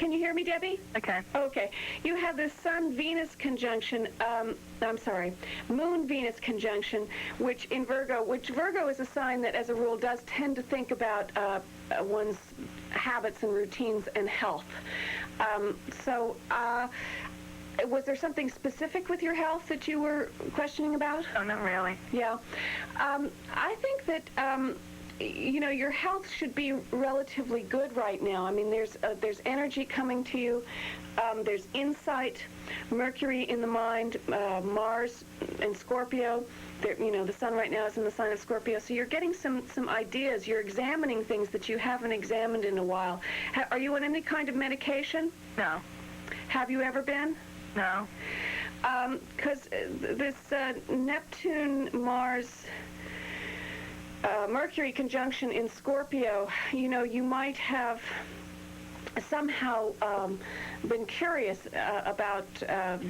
Can you hear me, Debbie? Okay. Okay. You have this Sun-Venus conjunction, Moon-Venus conjunction, which Virgo is a sign that, as a rule, does tend to think about one's habits and routines and health. Was there something specific with your health that you were questioning about? Oh, not really. Yeah. I think that your health should be relatively good right now. I mean, there's energy coming to you. There's insight, Mercury in the mind, Mars in Scorpio. The sun right now is in the sign of Scorpio. So you're getting some ideas. You're examining things that you haven't examined in a while. Are you on any kind of medication? No. Have you ever been? No. Because this Neptune-Mars Mercury conjunction in Scorpio, you might have somehow been curious about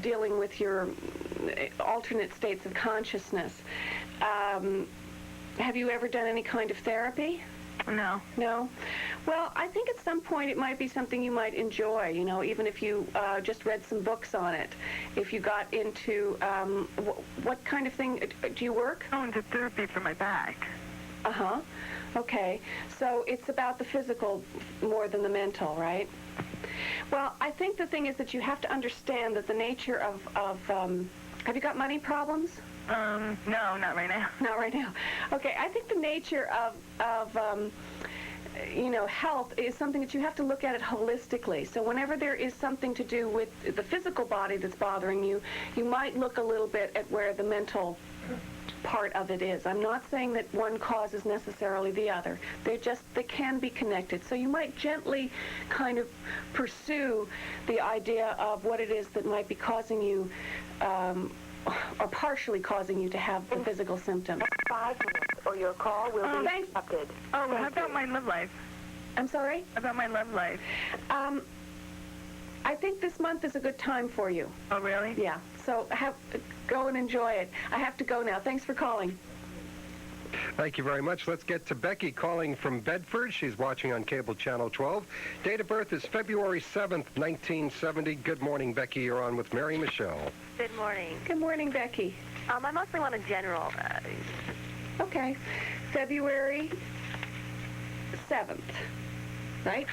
dealing with your alternate states of consciousness. Have you ever done any kind of therapy? No. No? Well, I think at some point it might be something you might enjoy, even if you just read some books on it. If you got into, what kind of thing, do you work? I'm going to therapy for my back. Uh-huh. Okay. So it's about the physical more than the mental, right? Well, I think the thing is that you have to understand that the nature of have you got money problems? No, not right now. Not right now. Okay, I think the nature of health is something that you have to look at it holistically. So whenever there is something to do with the physical body that's bothering you, you might look a little bit at where the mental part of it is. I'm not saying that one causes necessarily the other. They can be connected. So you might gently kind of pursue the idea of what it is that might be causing you or partially causing you to have the physical symptoms. 5 minutes, or your call will be interrupted. Oh, how about my love life? I'm sorry? About my love life. I think this month is a good time for you. Oh, really? Yeah. So go and enjoy it. I have to go now. Thanks for calling. Thank you very much. Let's get to Becky calling from Bedford. She's watching on cable channel 12. Date of birth is February 7th, 1970. Good morning, Becky. You're on with Mary Michele. Good morning. Good morning, Becky. I mostly want a general. Okay. February 7th, right?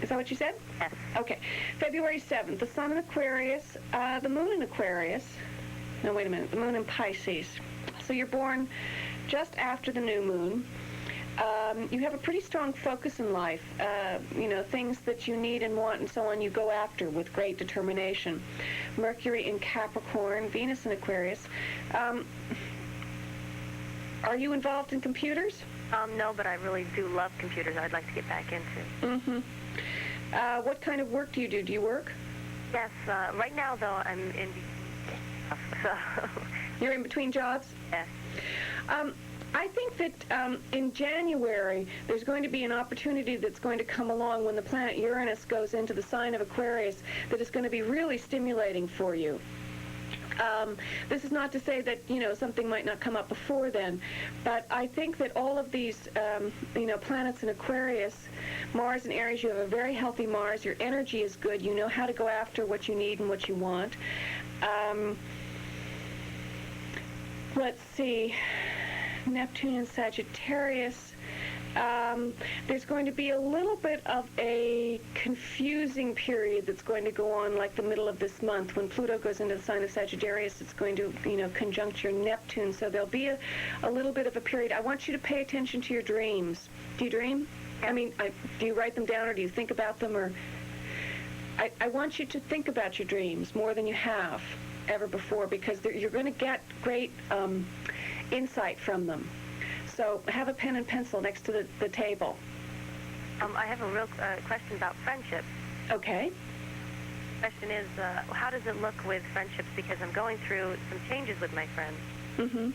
Is that what you said? Yes. Okay. February 7th, the sun in Aquarius, the moon in Aquarius. No, wait a minute. The moon in Pisces. So you're born just after the new moon. You have a pretty strong focus in life. Things that you need and want and so on, you go after with great determination. Mercury in Capricorn, Venus in Aquarius. Are you involved in computers? No, but I really do love computers. I'd like to get back into. Mm-hmm. What kind of work do you do? Do you work? Yes. Right now, though, I'm in. So. You're in between jobs? Yes. I think that in January, there's going to be an opportunity that's going to come along when the planet Uranus goes into the sign of Aquarius that is going to be really stimulating for you. This is not to say that, something might not come up before then, but I think that all of these, planets in Aquarius, Mars in Aries, you have a very healthy Mars, your energy is good, you know how to go after what you need and what you want. Let's see, Neptune in Sagittarius. There's going to be a little bit of a confusing period that's going to go on like the middle of this month. When Pluto goes into the sign of Sagittarius, it's going to, conjunct your Neptune. So there'll be a little bit of a period. I want you to pay attention to your dreams. Do you dream? I mean, do you write them down or do you think about them? Or I want you to think about your dreams more than you have ever before, because you're going to get great insight from them. So have a pen and pencil next to the table. I have a real question about friendships. Okay. The question is, how does it look with friendships? Because I'm going through some changes with my friends. Mm-hmm.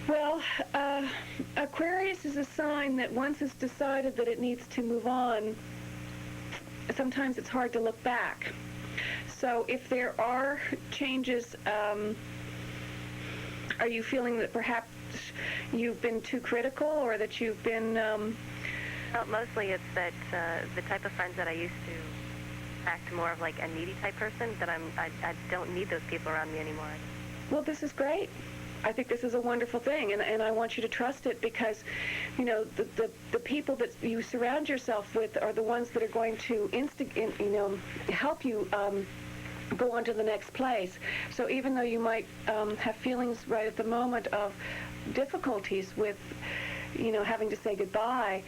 Well, Aquarius is a sign that once it's decided that it needs to move on, sometimes it's hard to look back. So if there are changes, are you feeling that perhaps you've been too critical, or that you've been Well, mostly it's that the type of friends that I used to act more of like a needy type person, that I don't need those people around me anymore. Well, this is great. I think this is a wonderful thing, and I want you to trust it, because, you know, the people that you surround yourself with are the ones that are going to help you go on to the next place. So even though you might have feelings right at the moment of difficulties with, you know, having to say goodbye,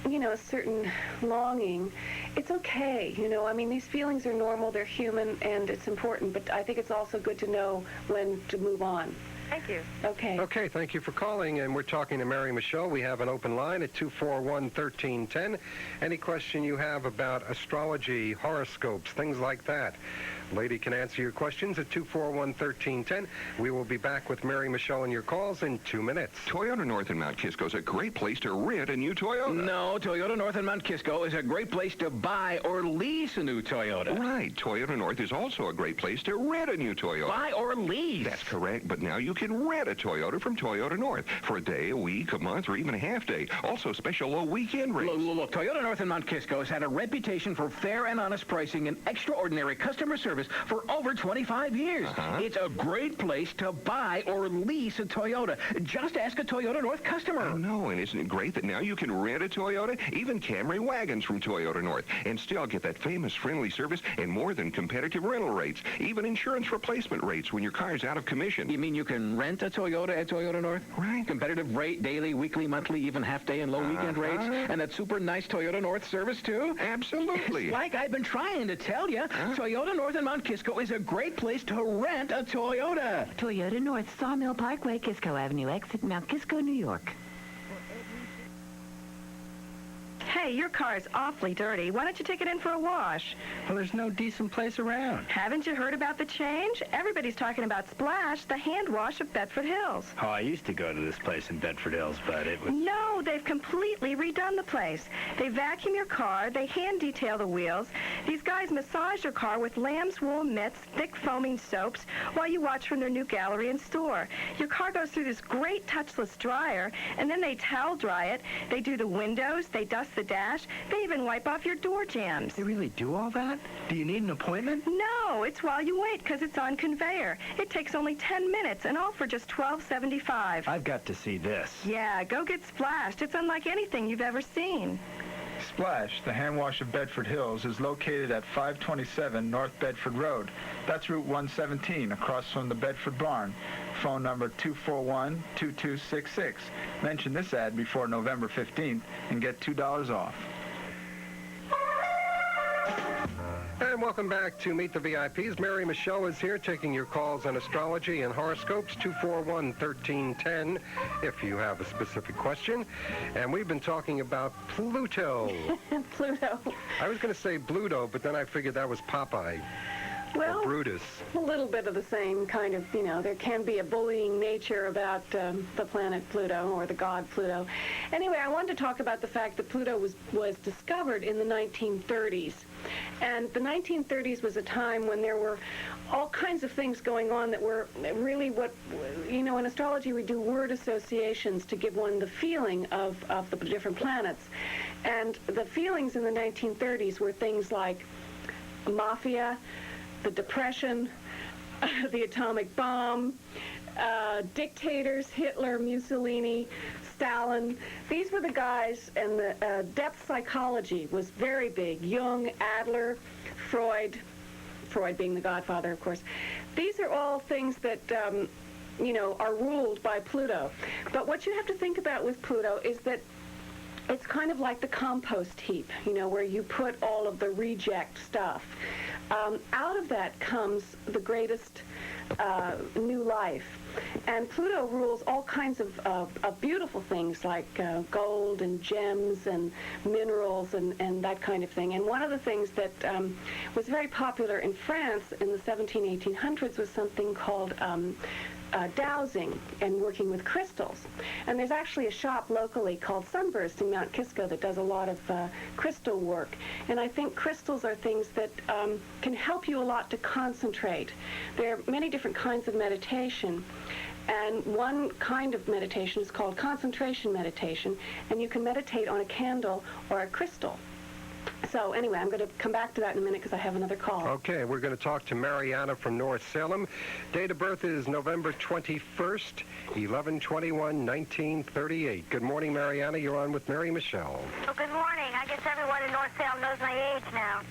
you know, a certain longing, it's okay. You know, I mean, these feelings are normal, they're human, and it's important, but I think it's also good to know when to move on. Thank you. Okay. Okay, thank you for calling, and we're talking to Mary Michele. We have an open line at 241-1310. Any question you have about astrology, horoscopes, things like that, lady can answer your questions at 241-1310. We will be back with Mary Michele and your calls in 2 minutes. Toyota North in Mount Kisco is a great place to rent a new Toyota. No, Toyota North in Mount Kisco is a great place to buy or lease a new Toyota. Right. Toyota North is also a great place to rent a new Toyota. Buy or lease. That's correct, but now you can rent a Toyota from Toyota North for a day, a week, a month, or even a half day. Also special low weekend rates. Look, Toyota North in Mount Kisco has had a reputation for fair and honest pricing and extraordinary customer service for over 25 years. It's a great place to buy or lease a Toyota. Just ask a Toyota North customer. I know, and isn't it great that now you can rent a Toyota, even Camry wagons from Toyota North, and still get that famous friendly service and more than competitive rental rates, even insurance replacement rates when your car's out of commission. You mean you can rent a Toyota at Toyota North? Right. Competitive rate, daily, weekly, monthly, even half-day and low weekend rates? And that super nice Toyota North service, too? Absolutely. Like I've been trying to tell you, Toyota North in Mount Kisco is a great place to rent a Toyota. Toyota North, Sawmill Parkway, Kisco Avenue, exit Mount Kisco, New York. Hey, your car's awfully dirty. Why don't you take it in for a wash? Well, there's no decent place around. Haven't you heard about the change? Everybody's talking about Splash, the hand wash of Bedford Hills. Oh, I used to go to this place in Bedford Hills, but it was... No, they've completely redone the place. They vacuum your car, they hand detail the wheels. These guys massage your car with lamb's wool mitts, thick foaming soaps, while you watch from their new gallery and store. Your car goes through this great touchless dryer, and then they towel dry it. They do the windows, they dust the dash, they even wipe off your door jambs. They really do all that? Do you need an appointment? No, it's while you wait, because it's on conveyor. It takes only 10 minutes, and all for just $12.75. I've got to see this. Yeah, go get splashed. It's unlike anything you've ever seen. Splash, the hand wash of Bedford Hills, is located at 527 North Bedford Road. That's Route 117, across from the Bedford Barn. Phone number 241-2266. Mention this ad before November 15th and get $2 off. And welcome back to Meet the VIPs. Mary Michele is here taking your calls on astrology and horoscopes, 241-1310, if you have a specific question. And we've been talking about Pluto. Pluto. I was going to say Bluto, but then I figured that was Popeye. Well, or Brutus. A little bit of the same kind of, you know, there can be a bullying nature about the planet Pluto or the god Pluto. Anyway, I wanted to talk about the fact that Pluto was discovered in the 1930s. And the 1930s was a time when there were all kinds of things going on that were really what, you know, in astrology we do word associations to give one the feeling of the different planets. And the feelings in the 1930s were things like mafia, the Depression, the atomic bomb, dictators, Hitler, Mussolini, Stalin. These were the guys, and the depth psychology was very big. Jung, Adler, Freud being the godfather, of course. These are all things that, you know, are ruled by Pluto. But what you have to think about with Pluto is that it's kind of like the compost heap, you know, where you put all of the reject stuff. Out of that comes the greatest new life. And Pluto rules all kinds of beautiful things like gold and gems and minerals and that kind of thing. And one of the things that was very popular in France in the 1800s was something called dowsing and working with crystals. And there's actually a shop locally called Sunburst in Mount Kisco that does a lot of crystal work. And I think crystals are things that can help you a lot to concentrate. There are many different kinds of meditation. And one kind of meditation is called concentration meditation, and you can meditate on a candle or a crystal. So anyway, I'm going to come back to that in a minute because I have another call. Okay, we're going to talk to Mariana from North Salem. Date of birth is November 21st, 11/21/1938. Good morning, Mariana. You're on with Mary Michele. Well, good morning. I guess everyone in North Salem knows my age now.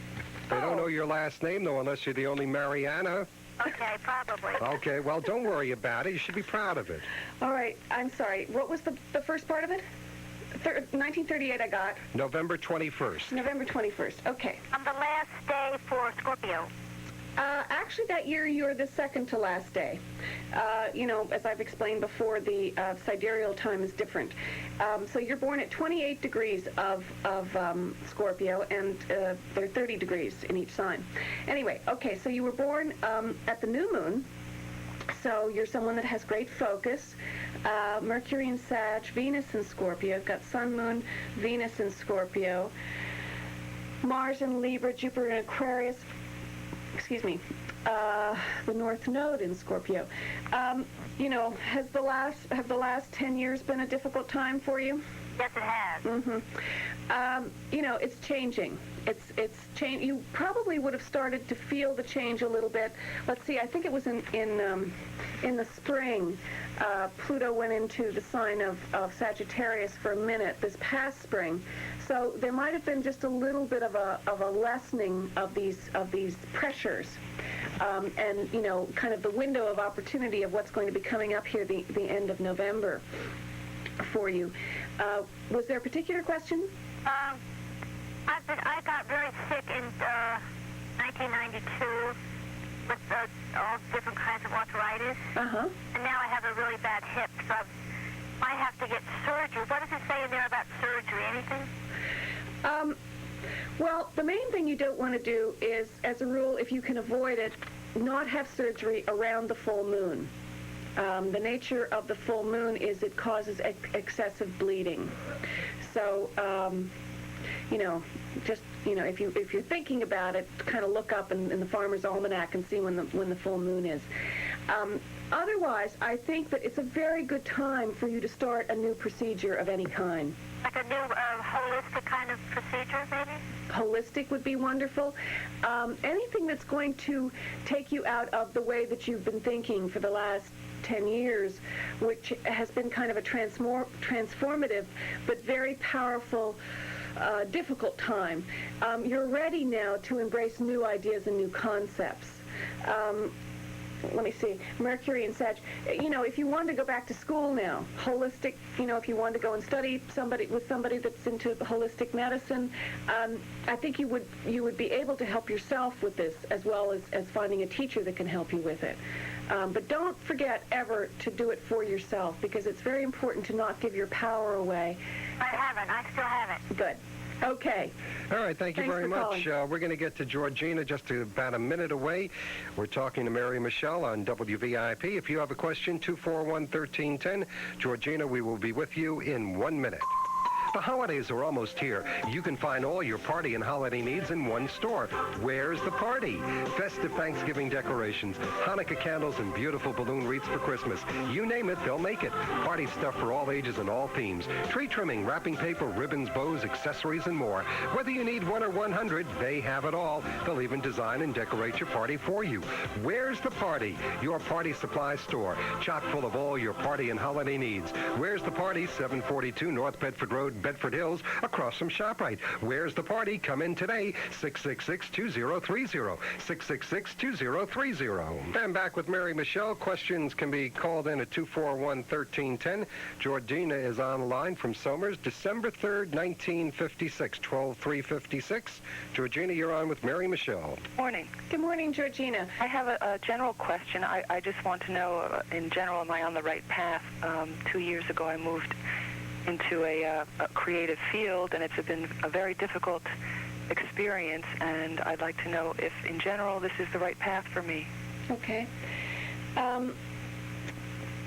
They don't know your last name, though, unless you're the only Mariana. Okay, probably. Okay, well, don't worry about it. You should be proud of it. All right, I'm sorry. What was the first part of it? 1938 I got. November 21st. November 21st. Okay. I'm the last day for Scorpio. Actually, that year you're the second to last day. As I've explained before, the sidereal time is different. So you're born at 28 degrees of Scorpio, and there are 30 degrees in each sign. Anyway, okay, so you were born at the new moon. So you're someone that has great focus. Mercury in Sag, Venus in Scorpio. You've got Sun, Moon, Venus in Scorpio. Mars in Libra, Jupiter in Aquarius. Excuse me. The North Node in Scorpio. Have the last 10 years been a difficult time for you? Yes, it has. Mm-hmm. It's changing. It's change. You probably would have started to feel the change a little bit. Let's see. I think it was in the spring. Pluto went into the sign of Sagittarius for a minute this past spring. So there might have been just a little bit of a lessening of these pressures, and kind of the window of opportunity of what's going to be coming up here the end of November for you. Was there a particular question? I got very sick in 1992 with all different kinds of arthritis. Uh-huh. And now I have a really bad hip, so I have to get surgery. What does it say in there about surgery? Anything? Well, the main thing you don't want to do is, as a rule, if you can avoid it, not have surgery around the full moon. The nature of the full moon is it causes excessive bleeding. So, if you're thinking about it, kind of look up in the Farmer's Almanac and see when the full moon is. Otherwise, I think that it's a very good time for you to start a new procedure of any kind. Like a new holistic kind of procedure, maybe? Holistic would be wonderful. Anything that's going to take you out of the way that you've been thinking for the last 10 years, which has been kind of a transformative but very powerful, difficult time. You're ready now to embrace new ideas and new concepps. Let me see, Mercury and Sag. If you want to go back to school now, holistic, if you want to go and study with somebody that's into holistic medicine, I think you would be able to help yourself with this as well as finding a teacher that can help you with it. But don't forget ever to do it for yourself, because it's very important to not give your power away. I haven't. I still haven't. Good. Okay. All right, thank you very much. Calling. We're going to get to Georgina just about a minute away. We're talking to Mary Michele on WVIP. If you have a question, 241-1310. Georgina, we will be with you in 1 minute. The holidays are almost here. You can find all your party and holiday needs in one store. Where's the Party? Festive Thanksgiving decorations, Hanukkah candles, and beautiful balloon wreaths for Christmas. You name it, they'll make it. Party stuff for all ages and all themes. Tree trimming, wrapping paper, ribbons, bows, accessories, and more. Whether you need 1 or 100, they have it all. They'll even design and decorate your party for you. Where's the Party? Your party supply store. Chock full of all your party and holiday needs. Where's the Party? 742 North Bedford Road, Bedford Hills, across from ShopRite. Where's the Party? Come in today. 666-2030. 666-2030. I'm back with Mary Michele. Questions can be called in at 241-1310. Georgina is on the line from Somers, December 3rd, 1956, 12/3/56. Georgina, you're on with Mary Michele. Morning. Good morning, Georgina. I have a general question. I just want to know, in general, am I on the right path? 2 years ago, I moved into a creative field, and it's been a very difficult experience, and I'd like to know if, in general, this is the right path for me. Okay.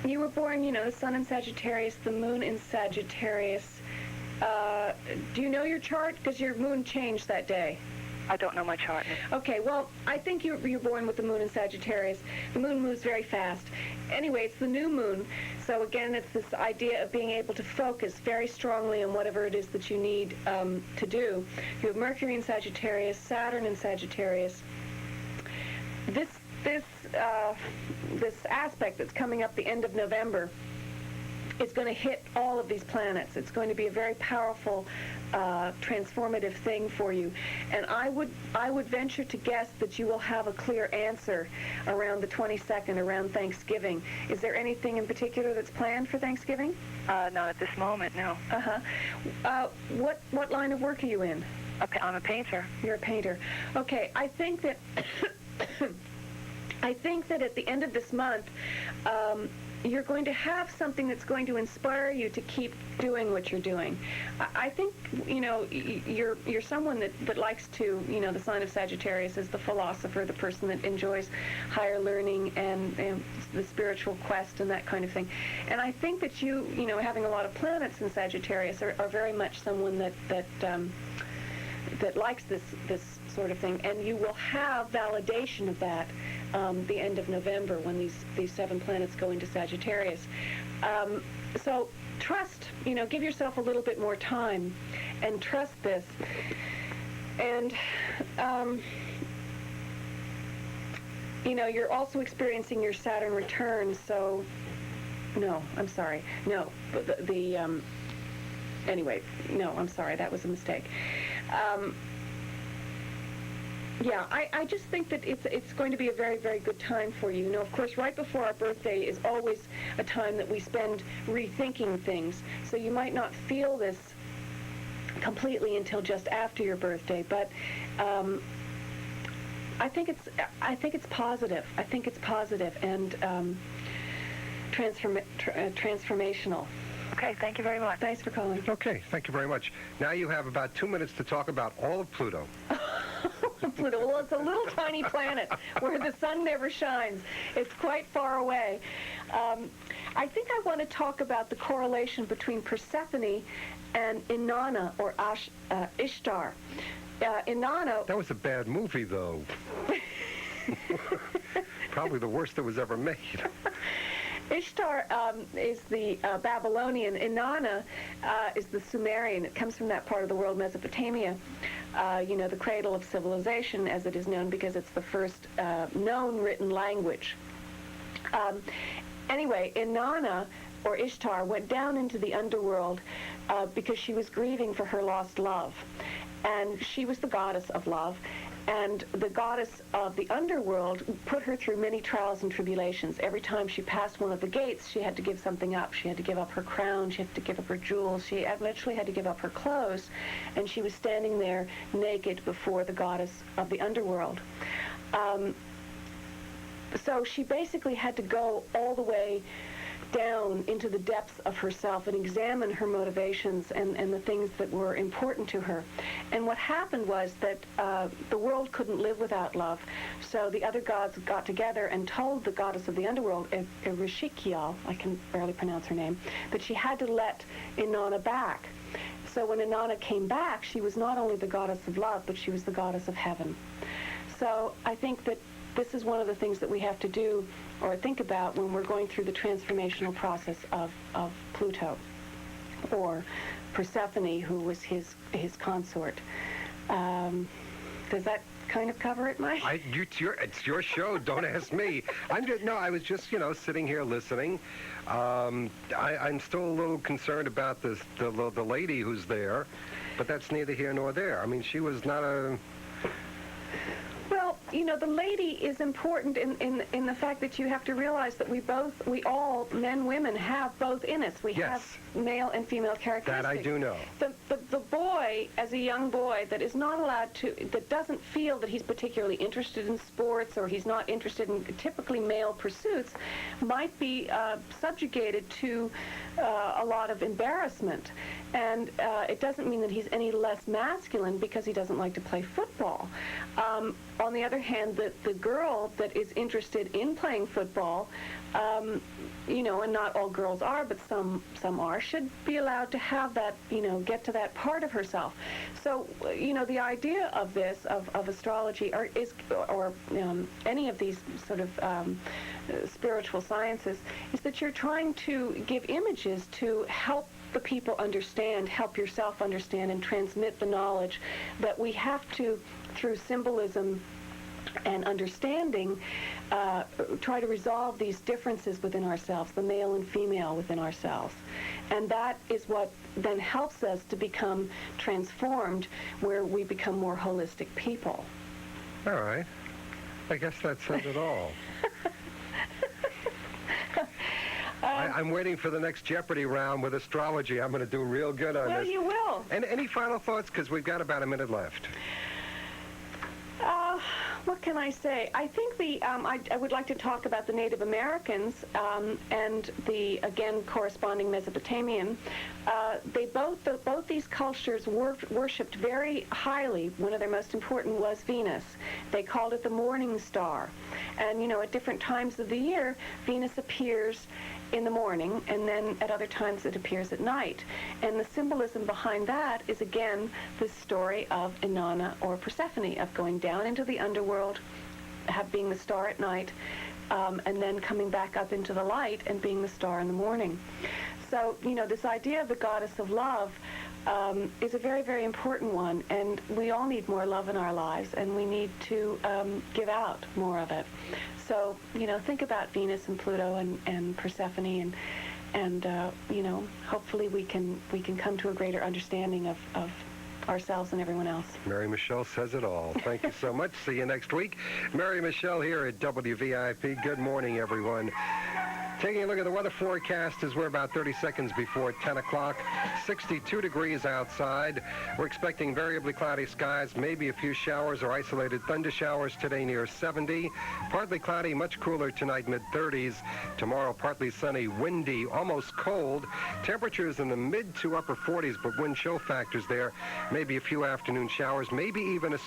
You were born, the sun in Sagittarius, the moon in Sagittarius. Do you know your chart? Because your moon changed that day. I don't know my chart. Okay, well, I think you're born with the moon in Sagittarius. The moon moves very fast. Anyway, it's the new moon. So again, it's this idea of being able to focus very strongly on whatever it is that you need to do. You have Mercury in Sagittarius, Saturn in Sagittarius. This aspect that's coming up the end of November is going to hit all of these planets. It's going to be a very powerful, transformative thing for you. And I would venture to guess that you will have a clear answer around the 22nd, around Thanksgiving. Is there anything in particular that's planned for Thanksgiving? Not at this moment, no. What line of work are you in? I'm a painter. You're a painter. Okay, I think that at the end of this month, you're going to have something that's going to inspire you to keep doing what you're doing. I think, you're someone that likes to, the sign of Sagittarius is the philosopher, the person that enjoys higher learning and the spiritual quest and that kind of thing. And I think that you, having a lot of planets in Sagittarius are very much someone that likes this sort of thing, and you will have validation of that the end of November when these 7 planets go into Sagittarius. So trust, give yourself a little bit more time and trust this. And, you're also experiencing your Saturn return, so, no, I'm sorry. No, but anyway, no, I'm sorry, that was a mistake. Yeah, I just think that it's going to be a very, very good time for you. Of course, right before our birthday is always a time that we spend rethinking things. So you might not feel this completely until just after your birthday, but I think it's positive. I think it's positive and transformational. Okay, thank you very much. Thanks for calling. Okay, thank you very much. Now you have about 2 minutes to talk about all of Pluto. Pluto. Well, it's a little tiny planet where the sun never shines. It's quite far away. I think I want to talk about the correlation between Persephone and Inanna, or Ishtar. Inanna... That was a bad movie, though. Probably the worst that was ever made. Ishtar is the Babylonian. Inanna is the Sumerian. It comes from that part of the world, Mesopotamia, the cradle of civilization, as it is known, because it's the first known written language. Anyway, Inanna, or Ishtar, went down into the underworld because she was grieving for her lost love. And she was the goddess of love. And the goddess of the underworld put her through many trials and tribulations. Every time she passed one of the gates, she had to give something up. She had to give up her crown. She had to give up her jewels. She eventually had to give up her clothes. And she was standing there naked before the goddess of the underworld. So she basically had to go all the way down into the depths of herself and examine her motivations and the things that were important to her. And what happened was that the world couldn't live without love, so the other gods got together and told the goddess of the underworld, Erishikiel, I can barely pronounce her name, that she had to let Inanna back. So when Inanna came back, she was not only the goddess of love, but she was the goddess of heaven. So I think that this is one of the things that we have to do or think about when we're going through the transformational process of Pluto, or Persephone, who was his consort. Does that kind of cover it, Mike? It's your show. Don't ask me. I was just, sitting here listening. I'm still a little concerned about the lady who's there, but that's neither here nor there. I mean, she was not a... Well, the lady is important in the fact that you have to realize that we all, men, women, have both in us. We have male and female characteristics. That I do know. The boy, as a young boy, that is not allowed to, that doesn't feel that he's particularly interested in sports, or he's not interested in typically male pursuits, might be subjugated to a lot of embarrassment. And it doesn't mean that he's any less masculine because he doesn't like to play football. On the other other hand, the girl that is interested in playing football, you know, and not all girls are, but some are, should be allowed to have that, you know, get to that part of herself. So, you know, the idea of this, of astrology, or any of these sort of spiritual sciences, is that you're trying to give images to help the people understand, help yourself understand, and transmit the knowledge that we have to, through symbolism and understanding, try to resolve these differences within ourselves, the male and female within ourselves. And that is what then helps us to become transformed, where we become more holistic people. All right. I guess that says it all. I'm waiting for the next Jeopardy round with astrology. I'm going to do real good on this. Well, you will. And any final thoughts? Because we've got about a minute left. What can I say? I think I would like to talk about the Native Americans and the, again, corresponding Mesopotamian. Both these cultures worshipped very highly. One of their most important was Venus. They called it the morning star. And, you know, at different times of the year, Venus appears in the morning, and then at other times it appears at night. And the symbolism behind that is, again, the story of Inanna or Persephone, of going down into the underworld, being the star at night, and then coming back up into the light and being the star in the morning. So, you know, this idea of the goddess of love is a very, very important one, and we all need more love in our lives, and we need to give out more of it. So, you know, think about Venus and Pluto and Persephone, and you know, hopefully we can come to a greater understanding of ourselves and everyone else. Mary Michele says it all. Thank you so much. See you next week. Mary Michele here at WVIP. Good morning, everyone. Taking a look at the weather forecast as we're about 30 seconds before 10 o'clock. 62 degrees outside. We're expecting variably cloudy skies, maybe a few showers or isolated thunder showers today near 70. Partly cloudy, much cooler tonight, mid-30s. Tomorrow, partly sunny, windy, almost cold. Temperatures in the mid to upper 40s, but wind chill factors there. Maybe a few afternoon showers, maybe even a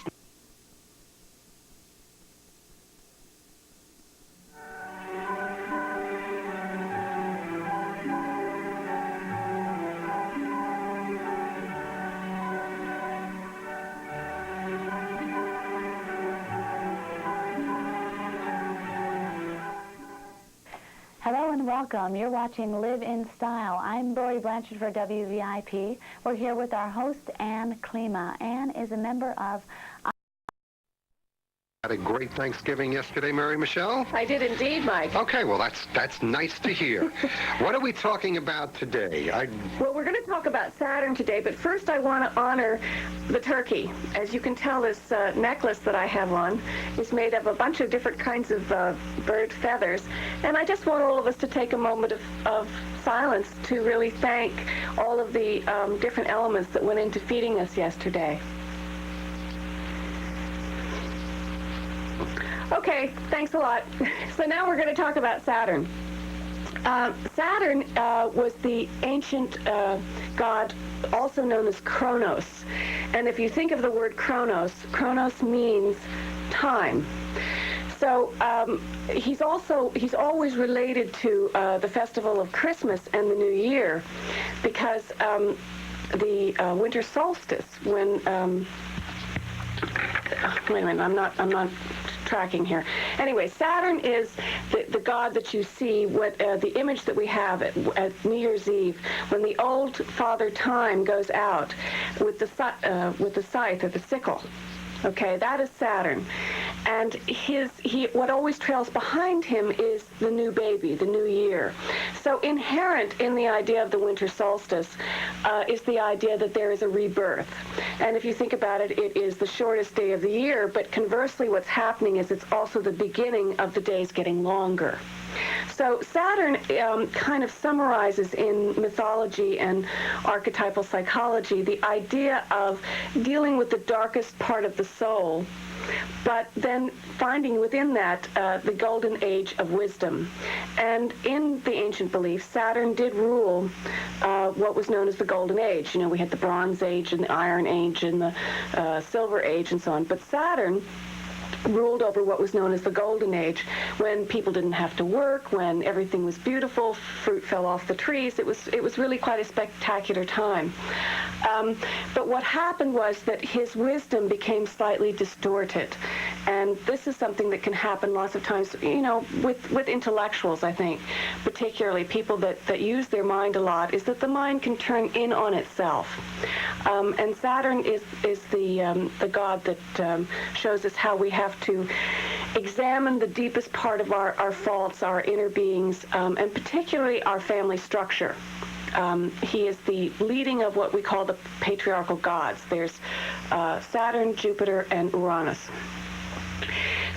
Hello and welcome. You're watching Live in Style. I'm Lori Blanchard for WVIP. We're here with our host, Ann Klima. Ann is a member of... Had a great Thanksgiving yesterday, Mary Michele? I did indeed, Mike. Okay, well, that's nice to hear. What are we talking about today? Well, we're going to talk about Saturn today, but first I want to honor the turkey. As you can tell, this necklace that I have on is made of a bunch of different kinds of bird feathers, and I just want all of us to take a moment of silence to really thank all of the different elements that went into feeding us yesterday. Okay, thanks a lot. So now we're going to talk about Saturn. Saturn was the ancient god, also known as Kronos. And if you think of the word Kronos, Kronos means time. So he's always related to the festival of Christmas and the New Year, because the winter solstice, when wait a minute, I'm not tracking here. Anyway, Saturn is the god that you see, the image that we have at New Year's Eve, when the old Father Time goes out with the scythe or the sickle. Okay, that is Saturn. And what always trails behind him is the new baby, the new year. So inherent in the idea of the winter solstice is the idea that there is a rebirth. And if you think about it, it is the shortest day of the year, but conversely what's happening is it's also the beginning of the days getting longer. So Saturn kind of summarizes in mythology and archetypal psychology the idea of dealing with the darkest part of the soul, but then finding within that the golden age of wisdom. And in the ancient belief, Saturn did rule what was known as the golden age. You know, we had the Bronze Age and the Iron Age and the Silver Age and so on. But Saturn ruled over what was known as the Golden Age, when people didn't have to work, when everything was beautiful, fruit fell off the trees. It was really quite a spectacular time. But what happened was that his wisdom became slightly distorted, and this is something that can happen lots of times, with intellectuals, I think, particularly people that use their mind a lot, is that the mind can turn in on itself. And Saturn is the god that shows us how we have to examine the deepest part of our faults, our inner beings, and particularly our family structure. He is the leading of what we call the patriarchal gods. There's Saturn, Jupiter, and Uranus.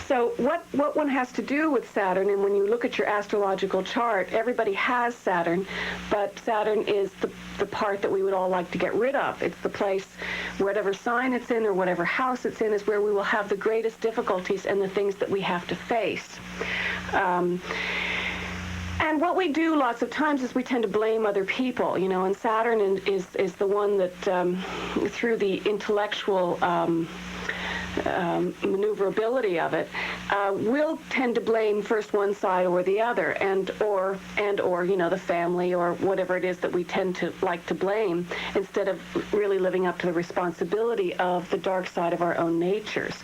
So what one has to do with Saturn, and when you look at your astrological chart, everybody has Saturn, but Saturn is the part that we would all like to get rid of. It's the place, whatever sign it's in or whatever house it's in, is where we will have the greatest difficulties and the things that we have to face. And what we do lots of times is we tend to blame other people, and Saturn is the one that, through the intellectual maneuverability of it, will tend to blame first one side or the other, and or the family or whatever it is that we tend to like to blame, instead of really living up to the responsibility of the dark side of our own natures.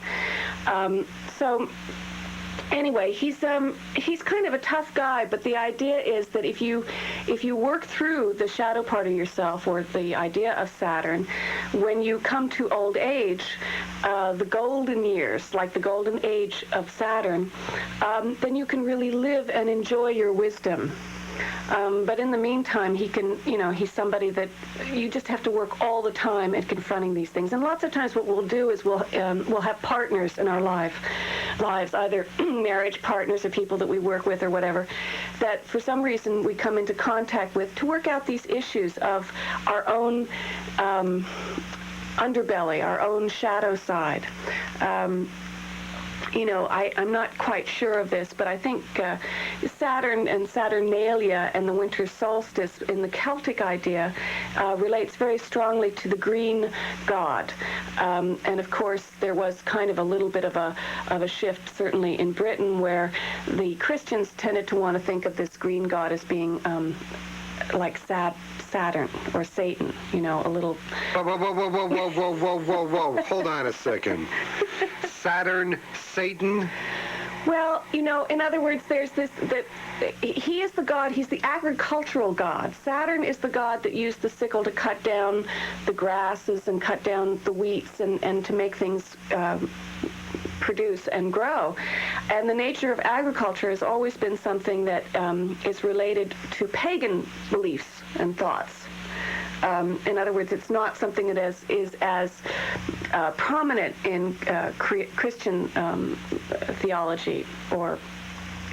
So anyway, he's kind of a tough guy, but the idea is that if you work through the shadow part of yourself, or the idea of Saturn, when you come to old age, the golden years, like the golden age of Saturn, then you can really live and enjoy your wisdom. But in the meantime, he's somebody that you just have to work all the time at confronting these things. And lots of times what we'll do is we'll have partners in our lives, either marriage partners or people that we work with or whatever, that for some reason we come into contact with to work out these issues of our own underbelly, our own shadow side. I'm not quite sure of this, but I think Saturn and Saturnalia and the winter solstice in the Celtic idea relates very strongly to the green god. And of course, there was kind of a little bit of a shift, certainly in Britain, where the Christians tended to want to think of this green god as being like Saturn or Satan, a little... Whoa. Hold on a second. Saturn, Satan? Well, in other words, there's this, that he is the god, he's the agricultural god. Saturn is the god that used the sickle to cut down the grasses and cut down the wheats and to make things produce and grow. And the nature of agriculture has always been something that is related to pagan beliefs and thoughts. In other words, it's not something that is as prominent in Christian theology or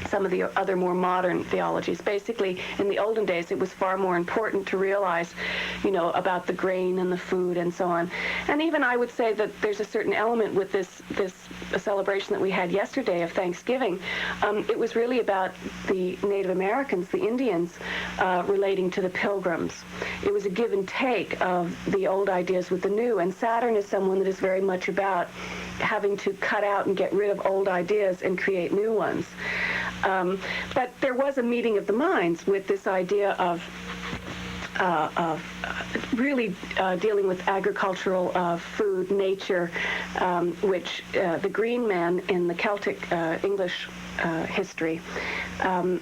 some of the other more modern theologies. Basically, in the olden days, it was far more important to realize, about the grain and the food and so on. And even I would say that there's a certain element with this celebration that we had yesterday of Thanksgiving. It was really about the Native Americans, the Indians, relating to the Pilgrims. It was a give and take of the old ideas with the new. And Saturn is someone that is very much about having to cut out and get rid of old ideas and create new ones. But there was a meeting of the minds with this idea of really dealing with agricultural food, nature, which the green man in the Celtic English history, was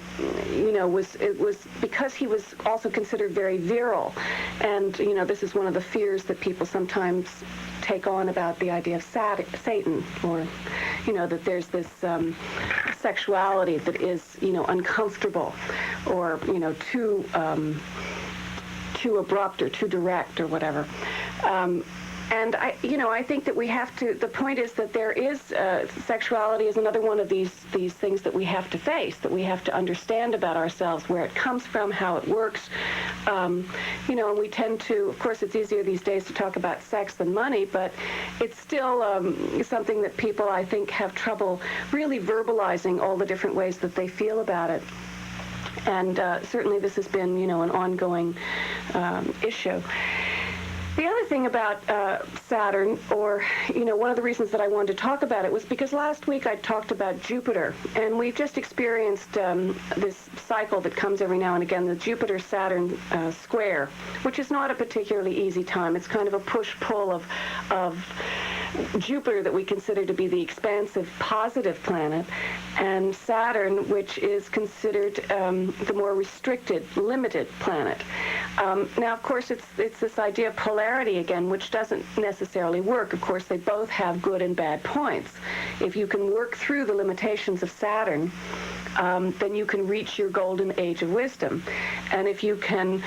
because he was also considered very virile. And, this is one of the fears that people sometimes take on about the idea of Satan, or, that there's this sexuality that is, uncomfortable, or, too abrupt or too direct or whatever. And I think that we have to, the point is that there is, sexuality is another one of these things that we have to face, that we have to understand about ourselves, where it comes from, how it works. And we tend to, of course, it's easier these days to talk about sex than money, but it's still something that people, I think, have trouble really verbalizing all the different ways that they feel about it. And certainly this has been, an ongoing issue. The other thing about Saturn, or, one of the reasons that I wanted to talk about it was because last week I talked about Jupiter, and we've just experienced this cycle that comes every now and again, the Jupiter-Saturn square, which is not a particularly easy time. It's kind of a push-pull of Jupiter that we consider to be the expansive, positive planet, and Saturn, which is considered the more restricted, limited planet. Now, of course, it's this idea of polarity again, which doesn't necessarily work. Of course, they both have good and bad points. If you can work through the limitations of Saturn, then you can reach your golden age of wisdom. And if you can